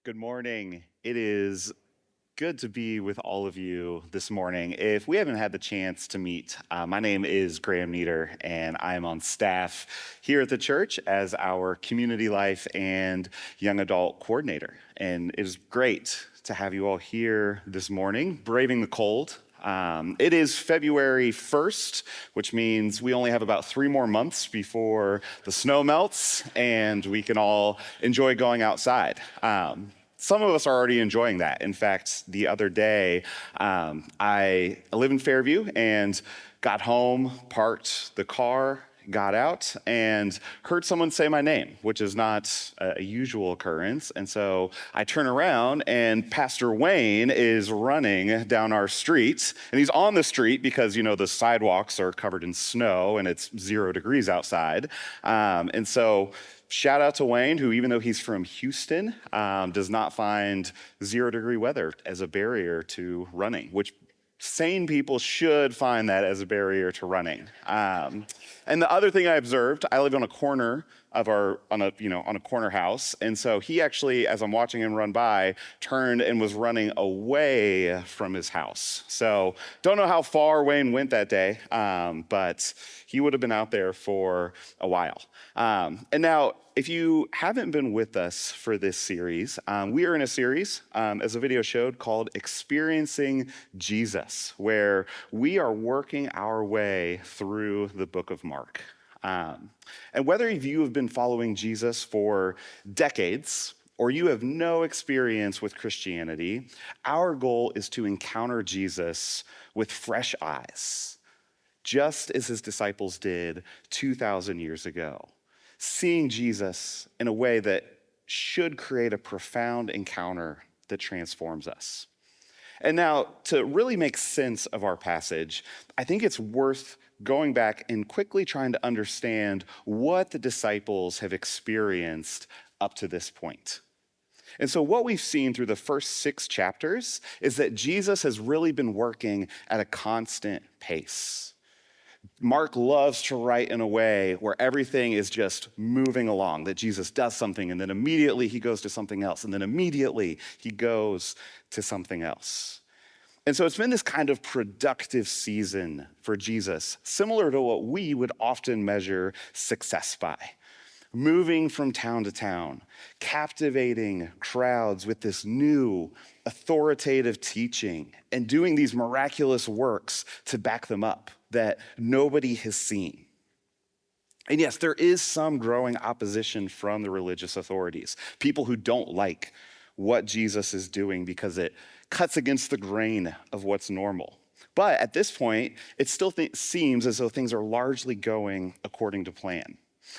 Good morning. It is good to be with all of you this morning. If we haven't had the chance to meet, my name is Graham Nieder, and I'm on staff here at the church as our community life and young adult coordinator. And it is great to have you all here this morning, braving the cold. It is February 1st, which means we only have about 3 more months before the snow melts and we can all enjoy going outside. Some of us are already enjoying that. In fact, the other day, I live in Fairview and got home, parked the car, got out, and heard someone say my name, which is not a usual occurrence. And so I turn around and Pastor Wayne is running down our street, and he's on the street because, the sidewalks are covered in snow and it's 0 degrees outside. And so shout out to Wayne, who, even though he's from Houston, does not find 0-degree weather as a barrier to running, which sane people should find that as a barrier to running. And the other thing I observed, I live on a corner of on a corner house. And so he actually, as I'm watching him run by, turned and was running away from his house. So don't know how far Wayne went that day, but he would have been out there for a while. And now, if you haven't been with us for this series, we are in a series, as the video showed, called Experiencing Jesus, where we are working our way through the book of Mark. And whether you have been following Jesus for decades or you have no experience with Christianity, our goal is to encounter Jesus with fresh eyes, just as his disciples did 2,000 years ago, seeing Jesus in a way that should create a profound encounter that transforms us. And now, to really make sense of our passage, I think it's worth going back and quickly trying to understand what the disciples have experienced up to this point. And so what we've seen through the first 6 chapters is that Jesus has really been working at a constant pace. Mark loves to write in a way where everything is just moving along, that Jesus does something and then immediately he goes to something else, and then immediately he goes to something else. And so it's been this kind of productive season for Jesus, similar to what we would often measure success by. Moving from town to town, captivating crowds with this new authoritative teaching, and doing these miraculous works to back them up that nobody has seen. And yes, there is some growing opposition from the religious authorities, people who don't like what Jesus is doing because it cuts against the grain of what's normal. But at this point, it still seems as though things are largely going according to plan.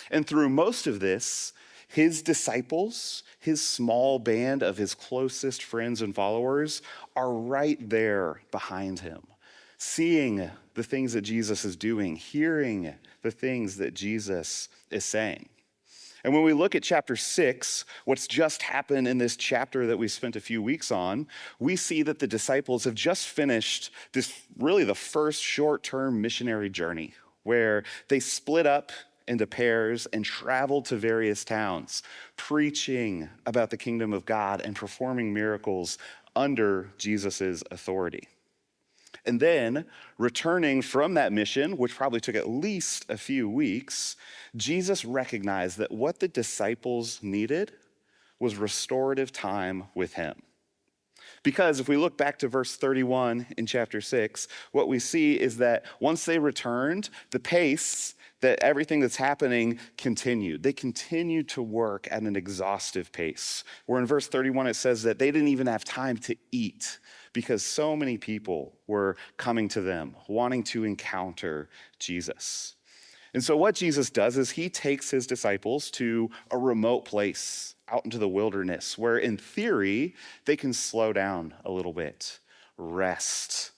And through most of this, his disciples, his small band of his closest friends and followers, are right there behind him, seeing the things that Jesus is doing, hearing the things that Jesus is saying. And when we look at chapter 6, what's just happened in this chapter that we spent a few weeks on, we see that the disciples have just finished this, really the first short-term missionary journey, where they split up into pairs and traveled to various towns, preaching about the kingdom of God and performing miracles under Jesus's authority. And then, returning from that mission, which probably took at least a few weeks, Jesus recognized that what the disciples needed was restorative time with him. Because if we look back to verse 31 in chapter 6, what we see is that once they returned, the pace that everything that's happening continued. They continued to work at an exhaustive pace. Where in verse 31 it says that they didn't even have time to eat because so many people were coming to them, wanting to encounter Jesus. And so what Jesus does is he takes his disciples to a remote place out into the wilderness where in theory they can slow down a little bit, rest.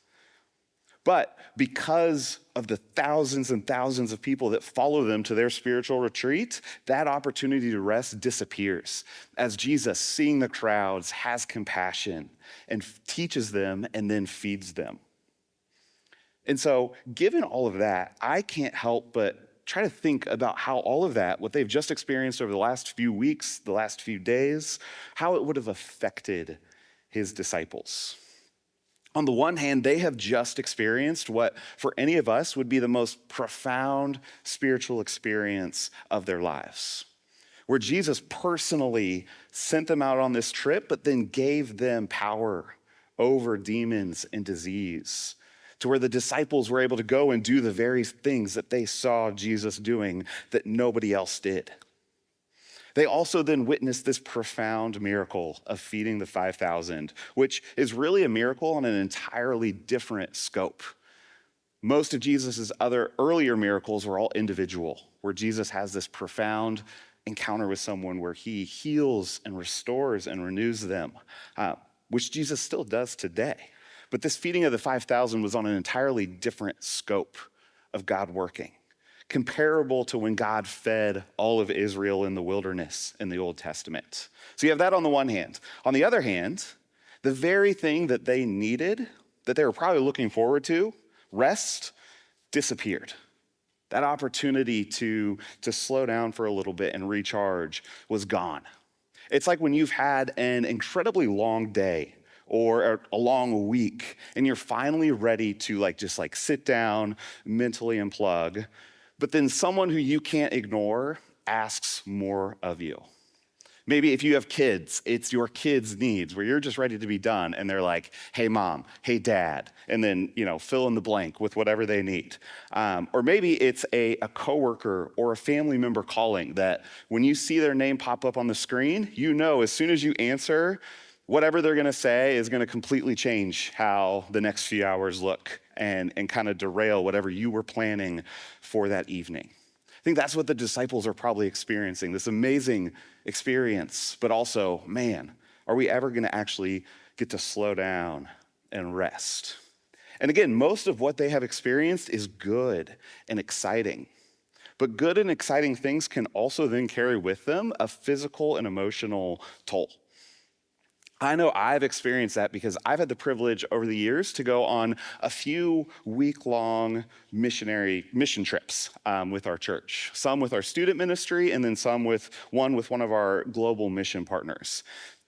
But because of the thousands and thousands of people that follow them to their spiritual retreat, that opportunity to rest disappears as Jesus, seeing the crowds, has compassion and teaches them and then feeds them. And so, given all of that, I can't help but try to think about how all of that, what they've just experienced over the last few weeks, the last few days, how it would have affected his disciples. On the one hand, they have just experienced what for any of us would be the most profound spiritual experience of their lives, where Jesus personally sent them out on this trip, but then gave them power over demons and disease, to where the disciples were able to go and do the very things that they saw Jesus doing that nobody else did. They also then witnessed this profound miracle of feeding the 5,000, which is really a miracle on an entirely different scope. Most of Jesus's other earlier miracles were all individual, where Jesus has this profound encounter with someone where he heals and restores and renews them, which Jesus still does today. But this feeding of the 5,000 was on an entirely different scope of God working, comparable to when God fed all of Israel in the wilderness in the Old Testament. So you have that on the one hand. On the other hand, the very thing that they needed, that they were probably looking forward to, rest, disappeared. That opportunity to slow down for a little bit and recharge was gone. It's like when you've had an incredibly long day or a long week and you're finally ready to just sit down, mentally unplug, but then someone who you can't ignore asks more of you. Maybe if you have kids, it's your kids' needs where you're just ready to be done and they're like, hey mom, hey dad, and then fill in the blank with whatever they need. Or maybe it's a coworker or a family member calling that when you see their name pop up on the screen, as soon as you answer, whatever they're gonna say is gonna completely change how the next few hours look and kind of derail whatever you were planning for that evening. I think that's what the disciples are probably experiencing, this amazing experience, but also, man, are we ever gonna actually get to slow down and rest? And again, most of what they have experienced is good and exciting. But good and exciting things can also then carry with them a physical and emotional toll. I know I've experienced that because I've had the privilege over the years to go on a few week-long mission trips with our church. Some with our student ministry and then some with one of our global mission partners.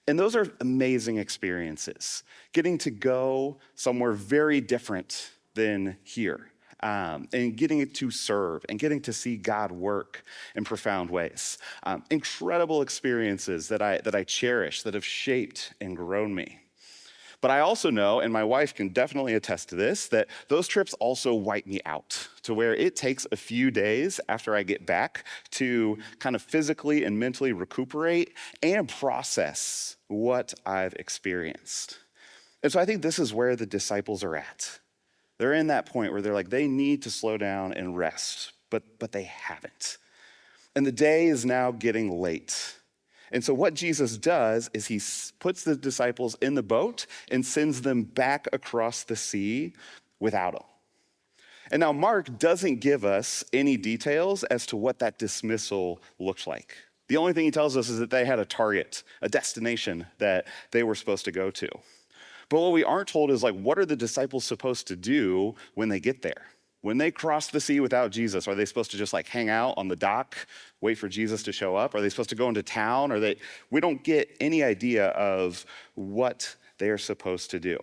And those are amazing experiences. Getting to go somewhere very different than here. And getting to serve and getting to see God work in profound ways. Incredible experiences that I cherish, that have shaped and grown me. But I also know, and my wife can definitely attest to this, that those trips also wipe me out to where it takes a few days after I get back to kind of physically and mentally recuperate and process what I've experienced. And so I think this is where the disciples are at. They're in that point where they're like, they need to slow down and rest, but they haven't. And the day is now getting late. And so what Jesus does is he puts the disciples in the boat and sends them back across the sea without them. And now Mark doesn't give us any details as to what that dismissal looked like. The only thing he tells us is that they had a target, a destination that they were supposed to go to. But what we aren't told is what are the disciples supposed to do when they get there? When they cross the sea without Jesus, are they supposed to just hang out on the dock, wait for Jesus to show up? Are they supposed to go into town? We don't get any idea of what they are supposed to do.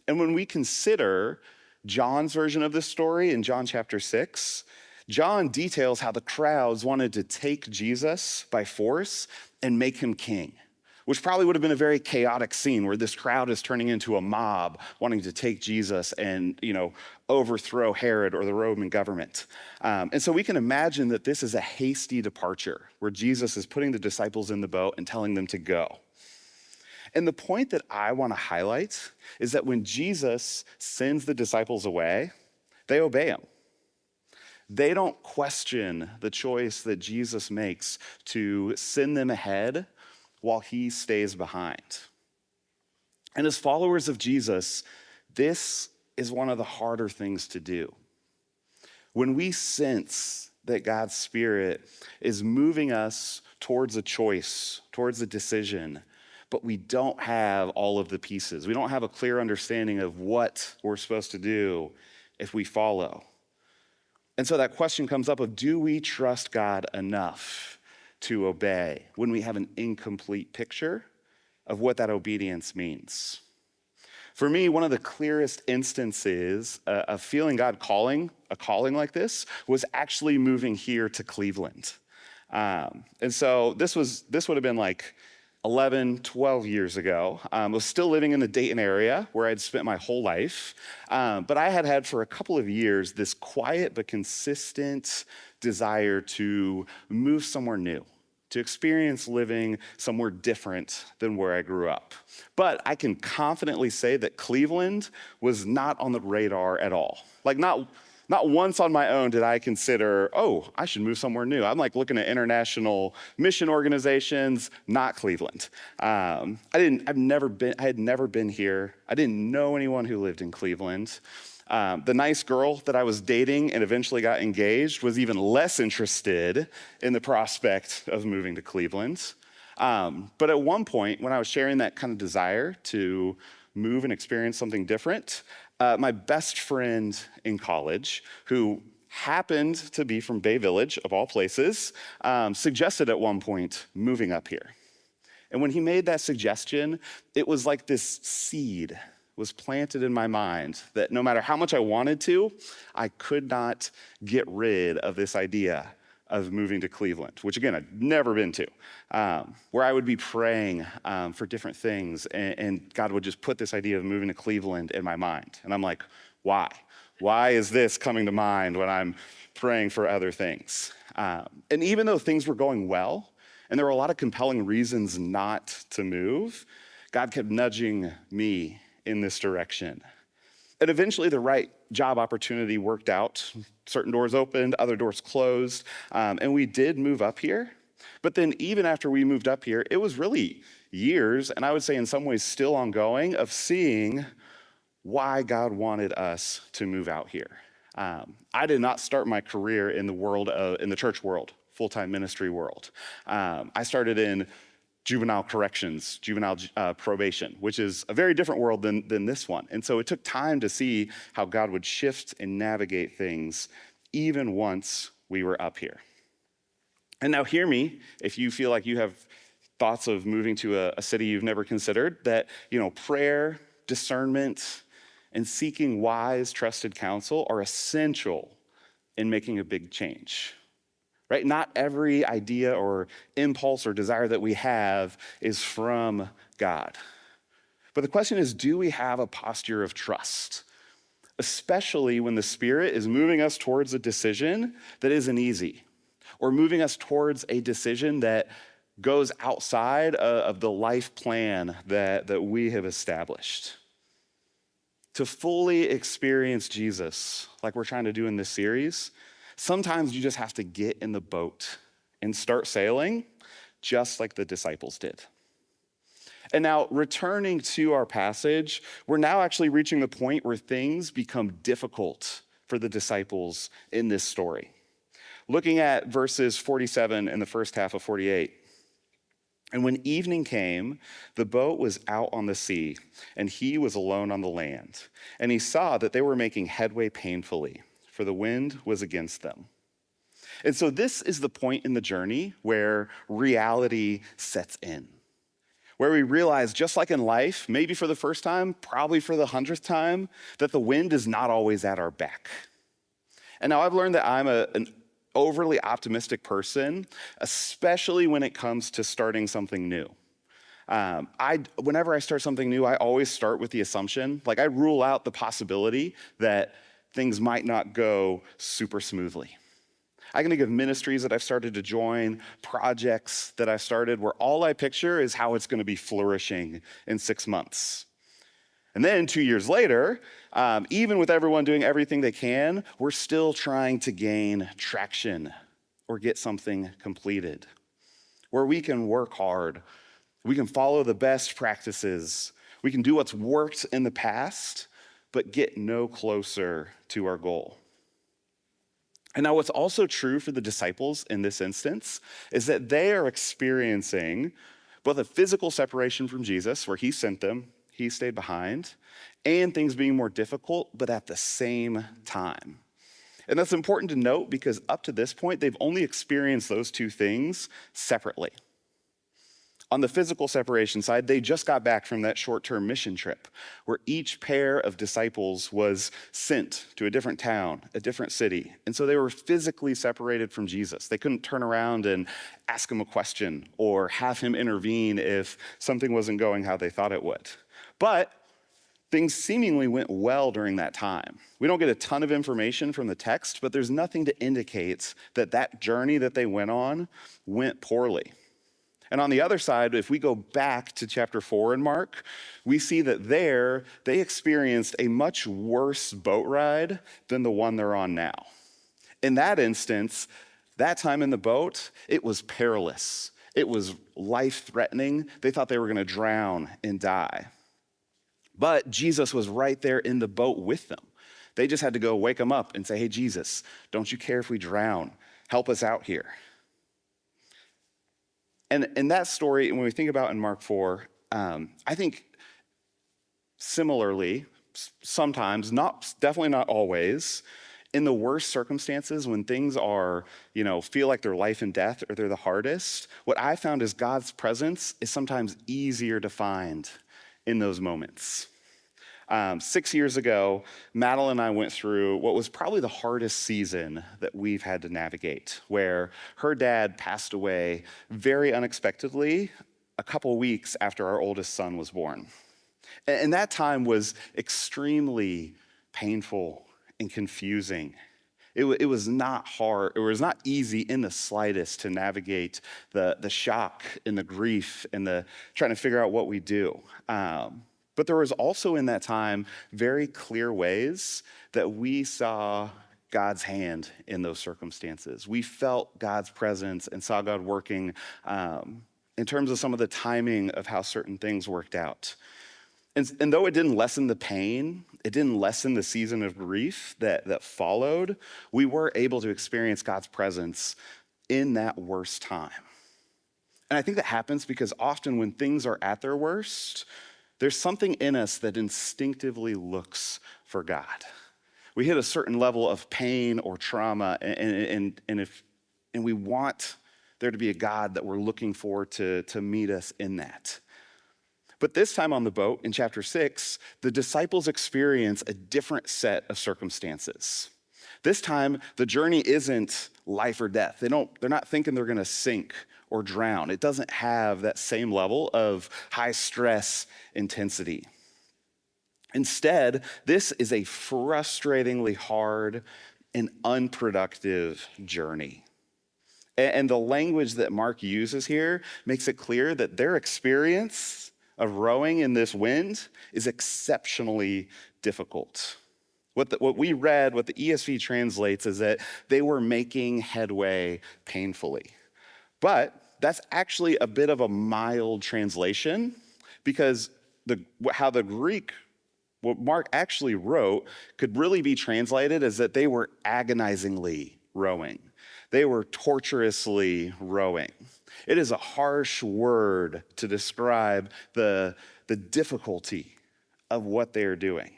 And when we consider John's version of this story in John chapter 6, John details how the crowds wanted to take Jesus by force and make him king, which probably would have been a very chaotic scene where this crowd is turning into a mob wanting to take Jesus and, overthrow Herod or the Roman government. And so we can imagine that this is a hasty departure where Jesus is putting the disciples in the boat and telling them to go. And the point that I want to highlight is that when Jesus sends the disciples away, they obey him. They don't question the choice that Jesus makes to send them ahead while he stays behind. And as followers of Jesus, this is one of the harder things to do. When we sense that God's Spirit is moving us towards a choice, towards a decision, but we don't have all of the pieces. We don't have a clear understanding of what we're supposed to do if we follow. And so that question comes up of, do we trust God enough to obey when we have an incomplete picture of what that obedience means? For me, one of the clearest instances of feeling God calling, a calling like this, was actually moving here to Cleveland. And so this would have been like 11, 12 years ago. I was still living in the Dayton area where I'd spent my whole life. But I had had for a couple of years this quiet but consistent desire to move somewhere new, to experience living somewhere different than where I grew up. But I can confidently say that Cleveland was not on the radar at all. Like not once on my own did I consider, oh, I should move somewhere new. I'm like looking at international mission organizations, not Cleveland. I had never been here. I didn't know anyone who lived in Cleveland. The nice girl that I was dating and eventually got engaged was even less interested in the prospect of moving to Cleveland. But at one point, when I was sharing that kind of desire to move and experience something different, my best friend in college, who happened to be from Bay Village, of all places, suggested at one point moving up here. And when he made that suggestion, it was like this seed was planted in my mind that no matter how much I wanted to, I could not get rid of this idea of moving to Cleveland, which again, I'd never been to, where I would be praying for different things, and God would just put this idea of moving to Cleveland in my mind. And I'm like, why? Why is this coming to mind when I'm praying for other things? And even though things were going well, and there were a lot of compelling reasons not to move, God kept nudging me in this direction. And eventually the right job opportunity worked out. Certain doors opened, other doors closed, and we did move up here. But then even after we moved up here, it was really years, and I would say in some ways still ongoing, of seeing why God wanted us to move out here. I did not start my career in the church world, full-time ministry world. I started in juvenile corrections, juvenile probation, which is a very different world than this one. And so it took time to see how God would shift and navigate things even once we were up here. And now hear me, if you feel like you have thoughts of moving to a city you've never considered, that prayer, discernment, and seeking wise, trusted counsel are essential in making a big change. Right? Not every idea or impulse or desire that we have is from God. But the question is, do we have a posture of trust? Especially when the Spirit is moving us towards a decision that isn't easy, or moving us towards a decision that goes outside of the life plan that we have established. To fully experience Jesus, like we're trying to do in this series, sometimes you just have to get in the boat and start sailing, just like the disciples did. And now, returning to our passage, we're now actually reaching the point where things become difficult for the disciples in this story. Looking at verses 47 and the first half of 48. And when evening came, the boat was out on the sea, and he was alone on the land. And he saw that they were making headway painfully, for the wind was against them. And so this is the point in the journey where reality sets in, where we realize, just like in life, maybe for the first time, probably for the 100th time, that the wind is not always at our back. And now I've learned that I'm an overly optimistic person, especially when it comes to starting something new. Whenever I start something new, I always start with the assumption, like I rule out the possibility that things might not go super smoothly. I can think of ministries that I've started to join, projects that I've started, where all I picture is how it's going to be flourishing in 6 months. And then 2 years later, even with everyone doing everything they can, we're still trying to gain traction or get something completed, where we can work hard, we can follow the best practices, we can do what's worked in the past, but get no closer to our goal. And now what's also true for the disciples in this instance is that they are experiencing both a physical separation from Jesus, where he sent them, he stayed behind, and things being more difficult, but at the same time. And that's important to note because up to this point, they've only experienced those two things separately. On the physical separation side, they just got back from that short-term mission trip where each pair of disciples was sent to a different town, a different city. And so they were physically separated from Jesus. They couldn't turn around and ask him a question or have him intervene if something wasn't going how they thought it would. But things seemingly went well during that time. We don't get a ton of information from the text, but there's nothing to indicate that that journey that they went on went poorly. And on the other side, if we go back to chapter 4 in Mark, we see that there they experienced a much worse boat ride than the one they're on now. In that instance, that time in the boat, it was perilous. It was life-threatening. They thought they were going to drown and die. But Jesus was right there in the boat with them. They just had to go wake him up and say, hey, Jesus, don't you care if we drown? Help us out here. And in that story, when we think about in Mark 4, I think similarly, sometimes, definitely not always, in the worst circumstances, when things are, feel like they're life and death or they're the hardest, what I found is God's presence is sometimes easier to find in those moments. 6 years ago, Madeline and I went through what was probably the hardest season that we've had to navigate, where her dad passed away very unexpectedly a couple weeks after our oldest son was born. And that time was extremely painful and confusing. It was not hard, it was not easy in the slightest to navigate the shock and the grief and the trying to figure out what we do. But there was also in that time very clear ways that we saw God's hand in those circumstances. We felt God's presence and saw God working in terms of some of the timing of how certain things worked out. And though it didn't lessen the pain, it didn't lessen the season of grief that followed, we were able to experience God's presence in that worst time. And I think that happens because often when things are at their worst, there's something in us that instinctively looks for God. We hit a certain level of pain or trauma, and we want there to be a God that we're looking for to meet us in that. But this time on the boat in chapter 6, the disciples experience a different set of circumstances. This time, the journey isn't life or death. They're not thinking they're going to sink or drown. It doesn't have that same level of high stress intensity. Instead, this is a frustratingly hard and unproductive journey. And the language that Mark uses here makes it clear that their experience of rowing in this wind is exceptionally difficult. What we read, what the ESV translates, is that they were making headway painfully. But that's actually a bit of a mild translation because what Mark actually wrote could really be translated as that they were agonizingly rowing. They were torturously rowing. It is a harsh word to describe the difficulty of what they are doing.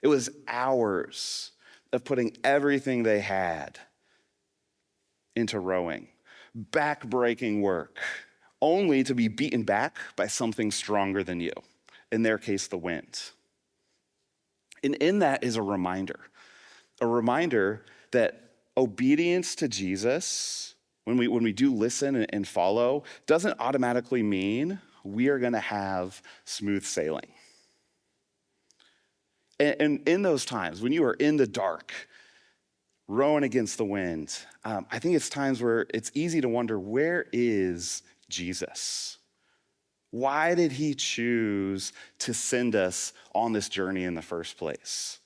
It was hours of putting everything they had into rowing. Back-breaking work, only to be beaten back by something stronger than you, in their case, the wind. And in that is a reminder that obedience to Jesus, when we do listen and follow, doesn't automatically mean we are going to have smooth sailing. And in those times, when you are in the dark, rowing against the wind, I think it's times where it's easy to wonder, where is Jesus? Why did he choose to send us on this journey in the first place?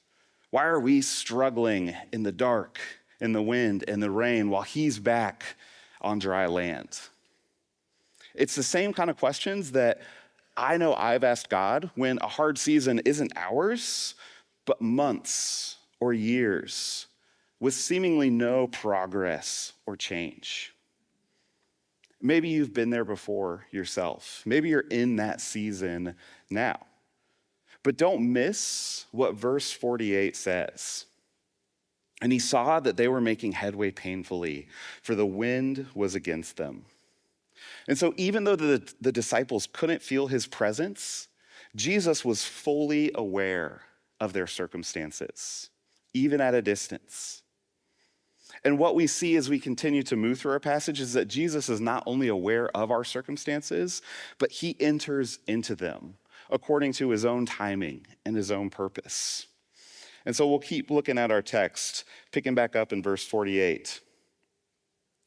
Why are we struggling in the dark, in the wind, in the rain, while he's back on dry land? It's the same kind of questions that I know I've asked God when a hard season isn't ours, but months or years with seemingly no progress or change. Maybe you've been there before yourself. Maybe you're in that season now. But don't miss what verse 48 says. And he saw that they were making headway painfully, for the wind was against them. And so even though the disciples couldn't feel his presence, Jesus was fully aware of their circumstances, even at a distance. And what we see as we continue to move through our passage is that Jesus is not only aware of our circumstances, but he enters into them according to his own timing and his own purpose. And so we'll keep looking at our text, picking back up in verse 48.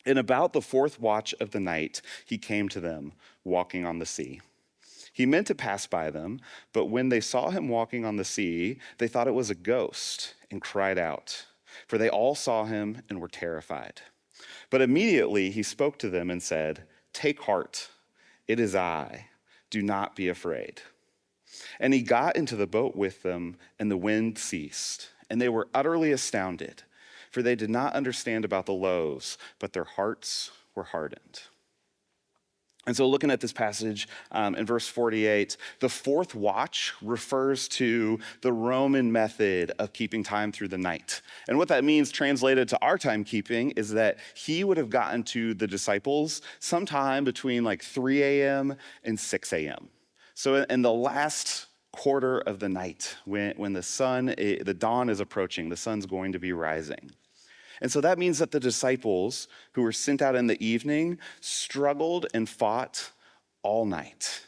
In about the fourth watch of the night, he came to them, walking on the sea. He meant to pass by them, but when they saw him walking on the sea, they thought it was a ghost and cried out, for they all saw him and were terrified. But immediately he spoke to them and said, "Take heart, it is I, do not be afraid." And he got into the boat with them, and the wind ceased, and they were utterly astounded, for they did not understand about the loaves, but their hearts were hardened. And so looking at this passage in verse 48, the fourth watch refers to the Roman method of keeping time through the night. And what that means translated to our timekeeping is that he would have gotten to the disciples sometime between like 3 a.m. and 6 a.m. So in the last quarter of the night, when the dawn is approaching, the sun's going to be rising. And so that means that the disciples who were sent out in the evening struggled and fought all night.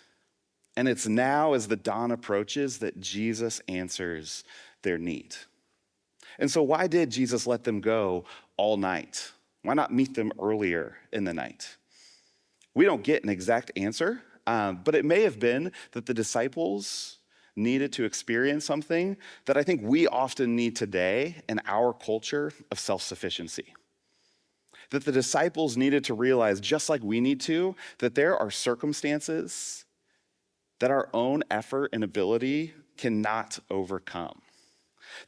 And it's now as the dawn approaches that Jesus answers their need. And so why did Jesus let them go all night? Why not meet them earlier in the night? We don't get an exact answer, but it may have been that the disciples needed to experience something that I think we often need today in our culture of self-sufficiency. That the disciples needed to realize, just like we need to, that there are circumstances that our own effort and ability cannot overcome.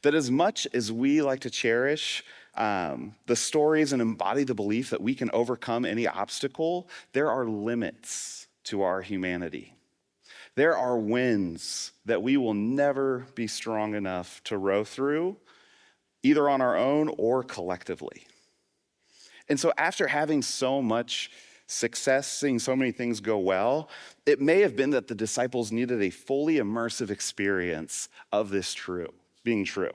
That as much as we like to cherish the stories and embody the belief that we can overcome any obstacle, there are limits to our humanity. There are winds that we will never be strong enough to row through, either on our own or collectively. And so after having so much success, seeing so many things go well, it may have been that the disciples needed a fully immersive experience of this being true,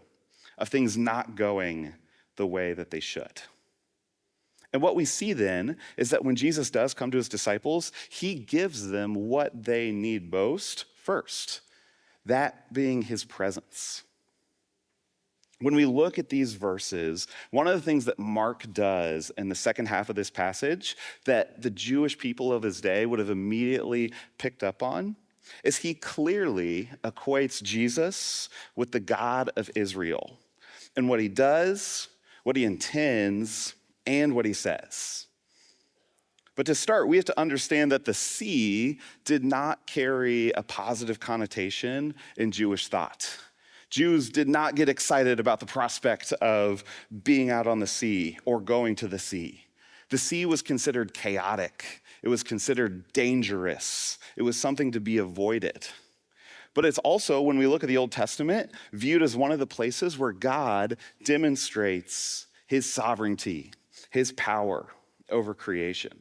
of things not going the way that they should. And what we see then is that when Jesus does come to his disciples, he gives them what they need most first, that being his presence. When we look at these verses, one of the things that Mark does in the second half of this passage that the Jewish people of his day would have immediately picked up on is he clearly equates Jesus with the God of Israel and what he does, what he intends, and what he says. But to start, we have to understand that the sea did not carry a positive connotation in Jewish thought. Jews did not get excited about the prospect of being out on the sea or going to the sea. The sea was considered chaotic. It was considered dangerous. It was something to be avoided. But it's also, when we look at the Old Testament, viewed as one of the places where God demonstrates his sovereignty, his power over creation.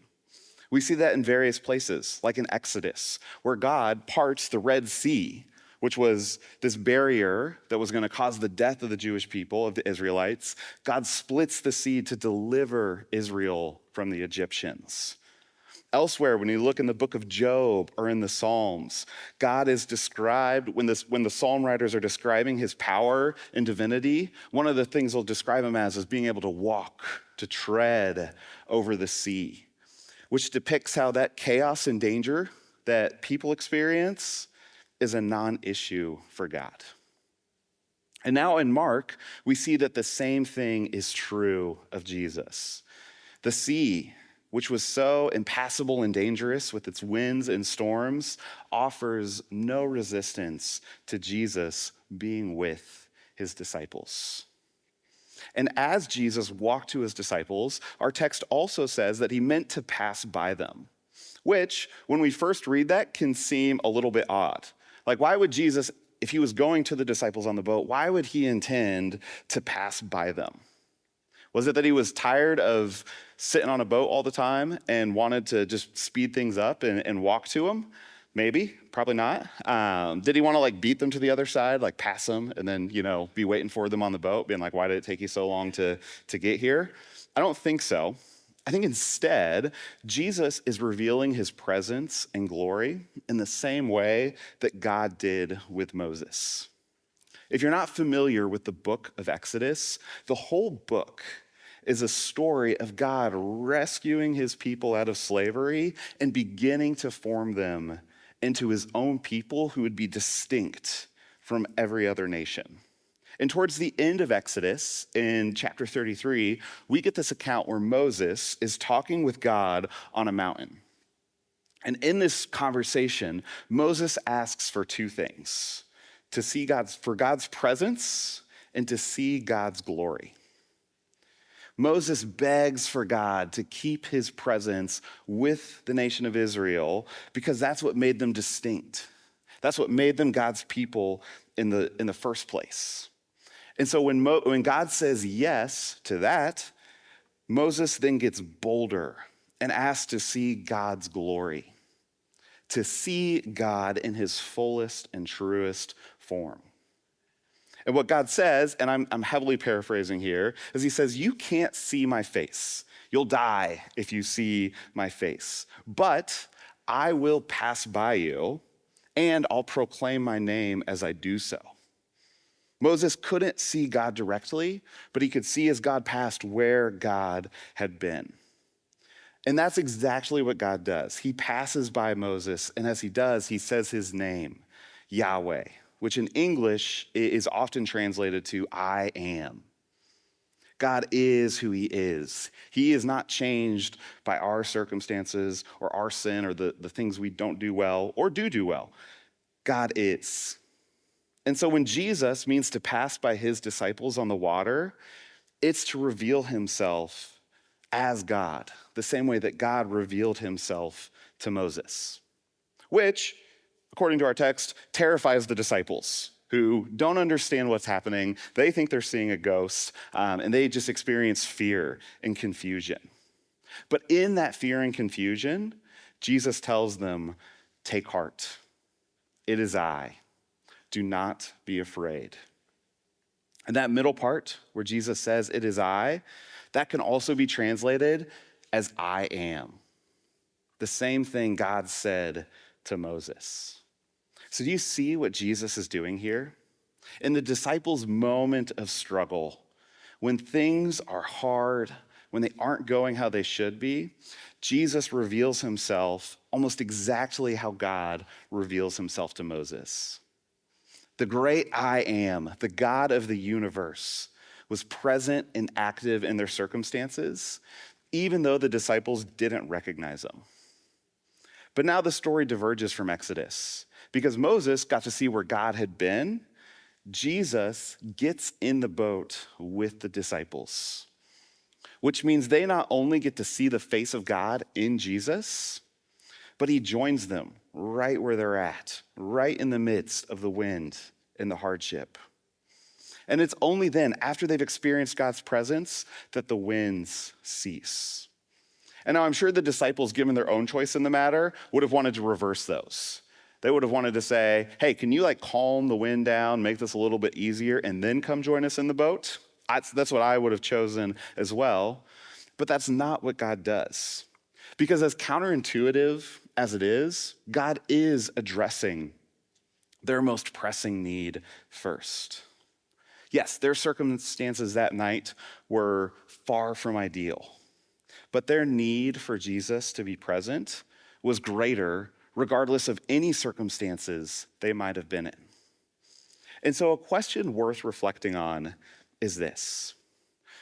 We see that in various places, like in Exodus, where God parts the Red Sea, which was this barrier that was going to cause the death of the Jewish people, of the Israelites. God splits the sea to deliver Israel from the Egyptians. Elsewhere, when you look in the book of Job or in the Psalms, God is described, when the psalm writers are describing his power and divinity, one of the things they'll describe him as is being able to walk, to tread over the sea, which depicts how that chaos and danger that people experience is a non-issue for God. And now in Mark, we see that the same thing is true of Jesus. The sea, which was so impassable and dangerous with its winds and storms, offers no resistance to Jesus being with his disciples. And as Jesus walked to his disciples, our text also says that he meant to pass by them, which, when we first read that, can seem a little bit odd. Like, why would Jesus, if he was going to the disciples on the boat, why would he intend to pass by them? Was it that he was tired of sitting on a boat all the time and wanted to just speed things up and walk to them? Maybe, probably not. Did he want to like beat them to the other side, like pass them and then, be waiting for them on the boat, being like, why did it take you so long to get here? I don't think so. I think instead, Jesus is revealing his presence and glory in the same way that God did with Moses. If you're not familiar with the book of Exodus, the whole book is a story of God rescuing his people out of slavery and beginning to form them into his own people who would be distinct from every other nation. And towards the end of Exodus, in chapter 33, we get this account where Moses is talking with God on a mountain. And in this conversation, Moses asks for two things: to see God's presence and to see God's glory. Moses begs for God to keep his presence with the nation of Israel because that's what made them distinct. That's what made them God's people in the first place. And so when God says yes to that, Moses then gets bolder and asks to see God's glory, to see God in his fullest and truest form. And what God says, and I'm heavily paraphrasing here, is he says, you can't see my face. You'll die if you see my face. But I will pass by you, and I'll proclaim my name as I do so. Moses couldn't see God directly, but he could see as God passed where God had been. And that's exactly what God does. He passes by Moses, and as he does, he says his name, Yahweh, which in English is often translated to I am. God is who he is. He is not changed by our circumstances or our sin or the things we don't do well or do well. God is. And so when Jesus means to pass by his disciples on the water, it's to reveal himself as God, the same way that God revealed himself to Moses, which, according to our text, terrifies the disciples who don't understand what's happening. They think they're seeing a ghost, and they just experience fear and confusion. But in that fear and confusion, Jesus tells them, take heart. It is I. Do not be afraid. And that middle part where Jesus says, it is I, that can also be translated as I am. The same thing God said to Moses. So do you see what Jesus is doing here? In the disciples' moment of struggle, when things are hard, when they aren't going how they should be, Jesus reveals himself almost exactly how God reveals himself to Moses. The great I am, the God of the universe, was present and active in their circumstances, even though the disciples didn't recognize him. But now the story diverges from Exodus. Because Moses got to see where God had been, Jesus gets in the boat with the disciples, which means they not only get to see the face of God in Jesus, but he joins them right where they're at, right in the midst of the wind and the hardship. And it's only then, after they've experienced God's presence, that the winds cease. And now I'm sure the disciples, given their own choice in the matter, would have wanted to reverse those. They would have wanted to say, hey, can you like calm the wind down, make this a little bit easier, and then come join us in the boat? That's what I would have chosen as well. But that's not what God does. Because as counterintuitive as it is, God is addressing their most pressing need first. Yes, their circumstances that night were far from ideal, but their need for Jesus to be present was greater regardless of any circumstances they might have been in. And so a question worth reflecting on is this.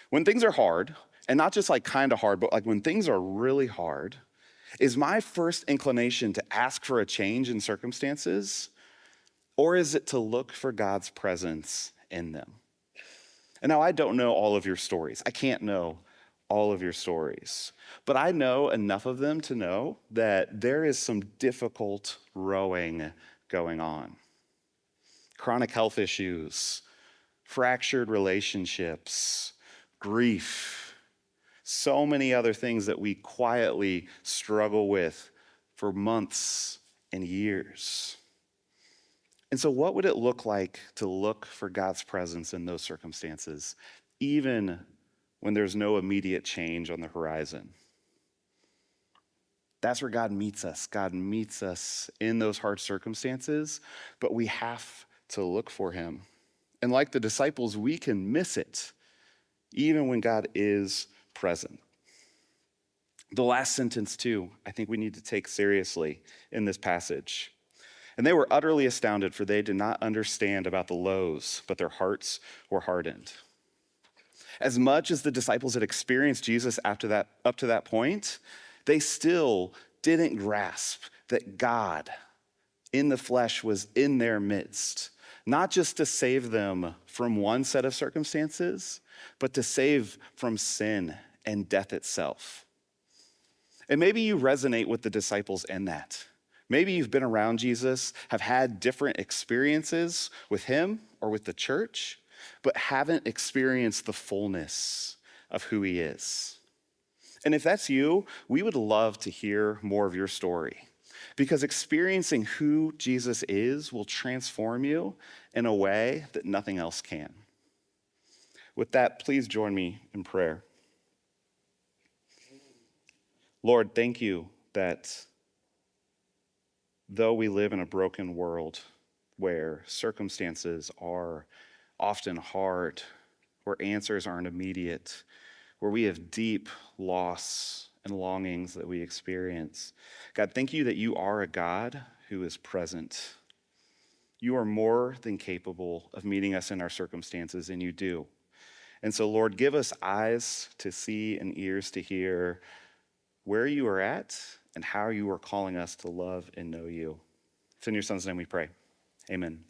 When things are hard, and not just like kind of hard, but like when things are really hard, is my first inclination to ask for a change in circumstances, or is it to look for God's presence in them? And now I don't know all of your stories. I can't know all of your stories, but I know enough of them to know that there is some difficult rowing going on. Chronic health issues, fractured relationships, grief, so many other things that we quietly struggle with for months and years. And so, what would it look like to look for God's presence in those circumstances, even when there's no immediate change on the horizon? That's where God meets us. God meets us in those hard circumstances, but we have to look for him. And like the disciples, we can miss it, even when God is present. The last sentence, too, I think we need to take seriously in this passage. And they were utterly astounded, for they did not understand about the loaves, but their hearts were hardened. As much as the disciples had experienced Jesus up to that point, they still didn't grasp that God in the flesh was in their midst, not just to save them from one set of circumstances, but to save from sin and death itself. And maybe you resonate with the disciples in that. Maybe you've been around Jesus, have had different experiences with him or with the church, but haven't experienced the fullness of who he is. And if that's you, we would love to hear more of your story, because experiencing who Jesus is will transform you in a way that nothing else can. With that, please join me in prayer. Lord, thank you that though we live in a broken world where circumstances are often hard, where answers aren't immediate, where we have deep loss and longings that we experience, God, thank you that you are a God who is present. You are more than capable of meeting us in our circumstances, and you do. And so, Lord, give us eyes to see and ears to hear where you are at and how you are calling us to love and know you. It's in your Son's name we pray. Amen.